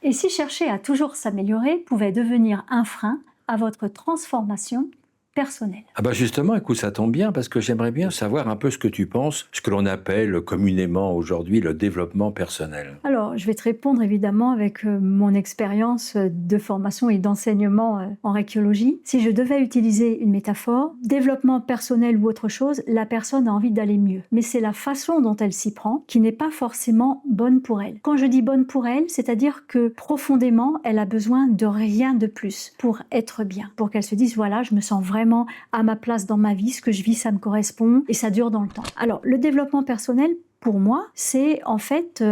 Et si chercher à toujours s'améliorer pouvait devenir un frein à votre transformation personnelle. Ah bah justement, écoute, ça tombe bien parce que j'aimerais bien savoir un peu ce que tu penses, ce que l'on appelle communément aujourd'hui le développement personnel. Alors, je vais te répondre évidemment avec mon expérience de formation et d'enseignement en archéologie. Si je devais utiliser une métaphore, développement personnel ou autre chose, la personne a envie d'aller mieux. Mais c'est la façon dont elle s'y prend qui n'est pas forcément bonne pour elle. Quand je dis bonne pour elle, c'est-à-dire que profondément, elle a besoin de rien de plus pour être bien. Pour qu'elle se dise, voilà, je me sens vraiment à ma place dans ma vie, ce que je vis, ça me correspond et ça dure dans le temps. Alors, le développement personnel, pour moi, c'est en fait,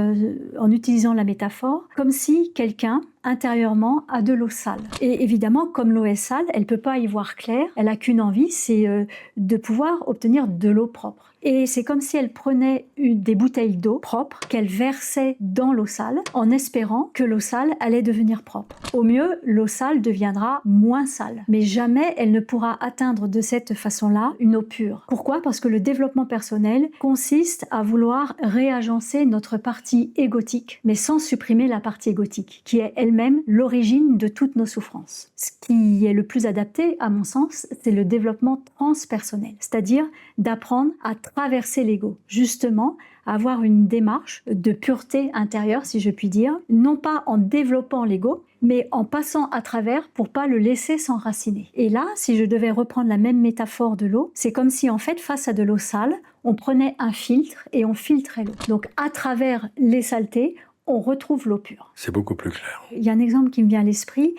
en utilisant la métaphore, comme si quelqu'un intérieurement a de l'eau sale. Et évidemment, comme l'eau est sale, elle ne peut pas y voir clair, elle n'a qu'une envie, c'est de pouvoir obtenir de l'eau propre. Et c'est comme si elle prenait des bouteilles d'eau propre qu'elle versait dans l'eau sale en espérant que l'eau sale allait devenir propre. Au mieux, l'eau sale deviendra moins sale, mais jamais elle ne pourra atteindre de cette façon-là une eau pure. Pourquoi ? Parce que le développement personnel consiste à vouloir réagencer notre partie égotique, mais sans supprimer la partie égotique, qui est elle-même l'origine de toutes nos souffrances. Ce qui est le plus adapté, à mon sens, c'est le développement transpersonnel, c'est-à-dire d'apprendre à traverser l'ego, justement avoir une démarche de pureté intérieure, si je puis dire, non pas en développant l'ego, mais en passant à travers pour pas le laisser s'enraciner. Et là, si je devais reprendre la même métaphore de l'eau, c'est comme si en fait, face à de l'eau sale, on prenait un filtre et on filtrait l'eau. Donc à travers les saletés, on retrouve l'eau pure. C'est beaucoup plus clair. Il y a un exemple qui me vient à l'esprit,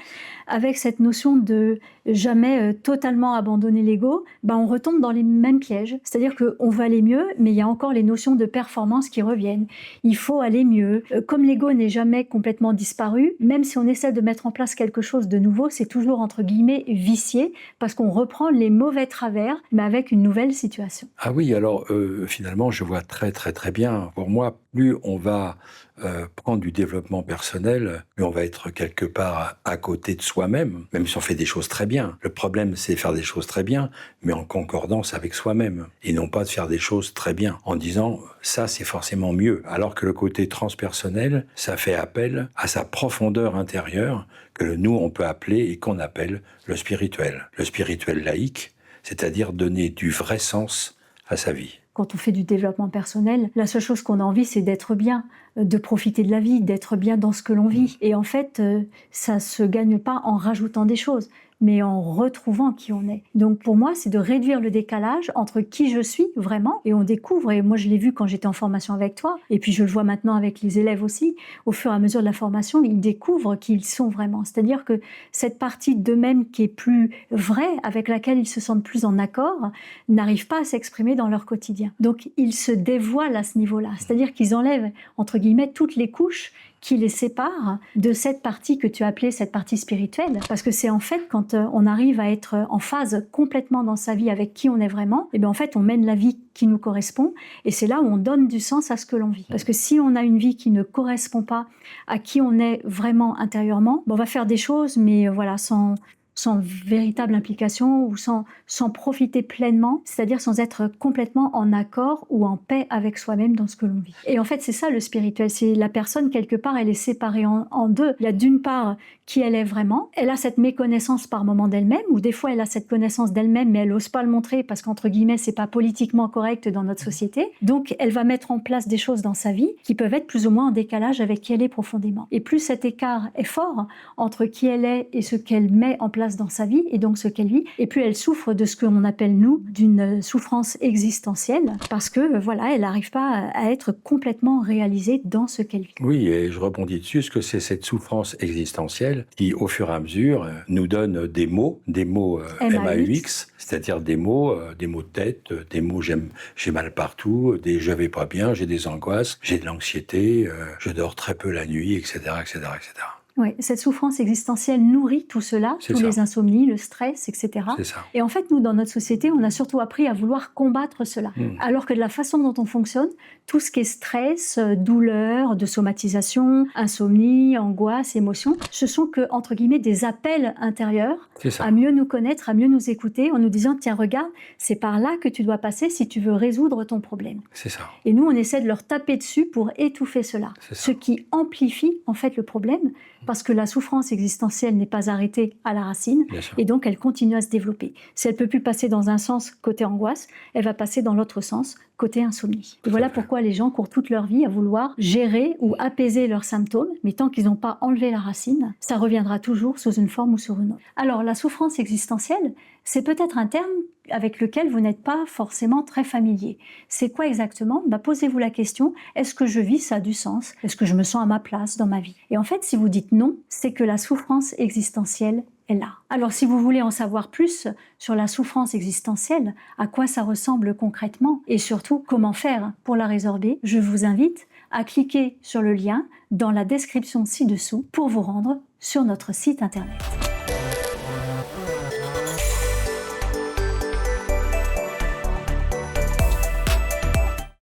avec cette notion de jamais totalement abandonner l'ego, on retombe dans les mêmes pièges. C'est-à-dire qu'on veut aller mieux, mais il y a encore les notions de performance qui reviennent. Il faut aller mieux. Comme l'ego n'est jamais complètement disparu, même si on essaie de mettre en place quelque chose de nouveau, c'est toujours entre guillemets vicié, parce qu'on reprend les mauvais travers, mais avec une nouvelle situation. Ah oui, alors finalement, je vois très très très bien. Pour moi, plus on va prendre du développement personnel, plus on va être quelque part à côté de soi-même, même si on fait des choses très bien. Le problème, c'est faire des choses très bien, mais en concordance avec soi-même, et non pas de faire des choses très bien, en disant « ça, c'est forcément mieux ». Alors que le côté transpersonnel, ça fait appel à sa profondeur intérieure, que nous, on peut appeler et qu'on appelle le spirituel. Le spirituel laïque, c'est-à-dire donner du vrai sens à sa vie. Quand on fait du développement personnel, la seule chose qu'on a envie, c'est d'être bien, de profiter de la vie, d'être bien dans ce que l'on vit. Et en fait, ça se gagne pas en rajoutant des choses, mais en retrouvant qui on est. Donc pour moi, c'est de réduire le décalage entre qui je suis vraiment, et on découvre, et moi je l'ai vu quand j'étais en formation avec toi, et puis je le vois maintenant avec les élèves aussi, au fur et à mesure de la formation, ils découvrent qui ils sont vraiment. C'est-à-dire que cette partie d'eux-mêmes qui est plus vraie, avec laquelle ils se sentent plus en accord, n'arrive pas à s'exprimer dans leur quotidien. Donc ils se dévoilent à ce niveau-là, c'est-à-dire qu'ils enlèvent, entre guillemets, toutes les couches qui les séparent de cette partie que tu as appelée cette partie spirituelle. Parce que c'est en fait quand on arrive à être en phase complètement dans sa vie avec qui on est vraiment, et bien en fait on mène la vie qui nous correspond, et c'est là où on donne du sens à ce que l'on vit. Parce que si on a une vie qui ne correspond pas à qui on est vraiment intérieurement, on va faire des choses, mais voilà, sans véritable implication ou sans profiter pleinement, c'est-à-dire sans être complètement en accord ou en paix avec soi-même dans ce que l'on vit. Et en fait, c'est ça le spirituel, c'est la personne, quelque part, elle est séparée en deux. Il y a d'une part qui elle est vraiment, elle a cette méconnaissance par moment d'elle-même, ou des fois elle a cette connaissance d'elle-même, mais elle n'ose pas le montrer parce qu'entre guillemets, c'est pas politiquement correct dans notre société. Donc, elle va mettre en place des choses dans sa vie qui peuvent être plus ou moins en décalage avec qui elle est profondément. Et plus cet écart est fort entre qui elle est et ce qu'elle met en place dans sa vie, et donc ce qu'elle vit, et puis elle souffre de ce qu'on appelle, nous, d'une souffrance existentielle, parce que, voilà, elle n'arrive pas à être complètement réalisée dans ce qu'elle vit. Oui, et je rebondis dessus, parce que c'est cette souffrance existentielle qui, au fur et à mesure, nous donne des mots MAUX, c'est-à-dire des mots de tête, des mots j'ai mal partout, des je vais pas bien, j'ai des angoisses, j'ai de l'anxiété, je dors très peu la nuit, etc., etc., etc. Oui, cette souffrance existentielle nourrit tout cela, les insomnies, le stress, etc. C'est ça. Et en fait, nous, dans notre société, on a surtout appris à vouloir combattre cela. Alors que de la façon dont on fonctionne, tout ce qui est stress, douleur, de somatisation, insomnie, angoisse, émotion, ce sont que, entre guillemets, des appels intérieurs à mieux nous connaître, à mieux nous écouter, en nous disant, tiens, regarde, c'est par là que tu dois passer si tu veux résoudre ton problème. C'est ça. Et nous, on essaie de leur taper dessus pour étouffer cela. Ce qui amplifie, en fait, le problème, parce que la souffrance existentielle n'est pas arrêtée à la racine, Bien sûr. et donc elle continue à se développer. Si elle ne peut plus passer dans un sens côté angoisse, elle va passer dans l'autre sens côté insomnie. Et voilà pourquoi les gens courent toute leur vie à vouloir gérer ou apaiser leurs symptômes, mais tant qu'ils n'ont pas enlevé la racine, ça reviendra toujours sous une forme ou sur une autre. Alors la souffrance existentielle, c'est peut-être un terme avec lequel vous n'êtes pas forcément très familier. C'est quoi exactement ? Posez-vous la question, est-ce que je vis, ça a du sens ? Est-ce que je me sens à ma place dans ma vie ? Et en fait, si vous dites non, c'est que la souffrance existentielle est là. Alors si vous voulez en savoir plus sur la souffrance existentielle, à quoi ça ressemble concrètement et surtout comment faire pour la résorber, je vous invite à cliquer sur le lien dans la description ci-dessous pour vous rendre sur notre site internet.